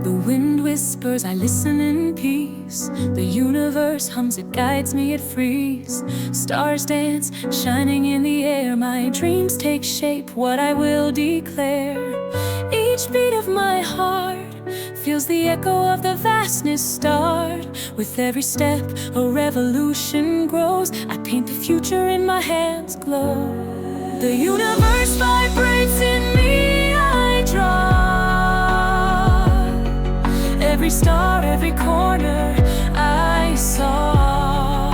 The wind whispers, I listen in peace. The universe hums, it guides me, it frees. Stars dance, shining in the air. My dreams take shape, what I will declare. Each beat of my heart feels the echo of the vastness start. With every step, a revolution grows. I paint the future in my hands glow. The universe vibrates in me, I draw. Every star, every corner I saw.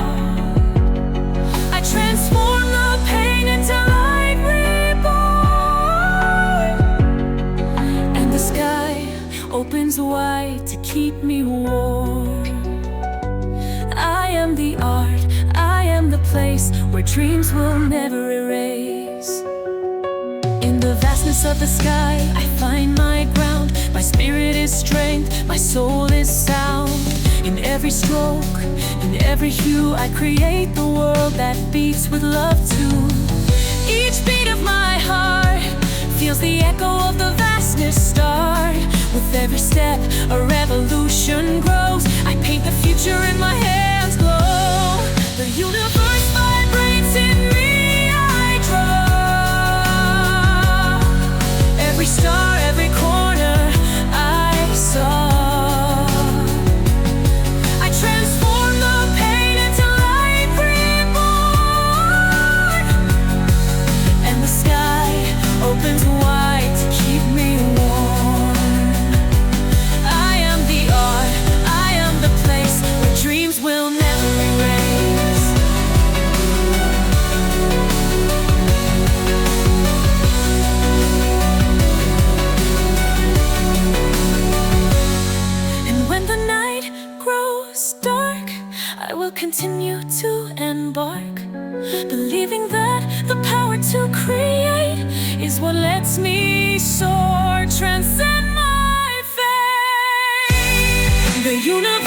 I transform the pain into light reborn. And the sky opens wide to keep me warm. I am the art, I am the place where dreams will never erase. In the vastness of the sky, I find my ground. My spirit is strength, my soul is sound. In every stroke, in every hue, I create the world that beats with love too. Each beat of my heart feels the echo of the vastness start. With every step, a revolution grows. I paint the future in my hands glow. The universe vibrates in me, I draw. Every star, every corner I saw. I transform the pain into light reborn. And the sky opens wide to keep me warm. I am the art, I am the place where dreams will never erase. And when the night grows dark, I will continue to embark, believing that the power to create is what lets me soar, transcend my fate. The universe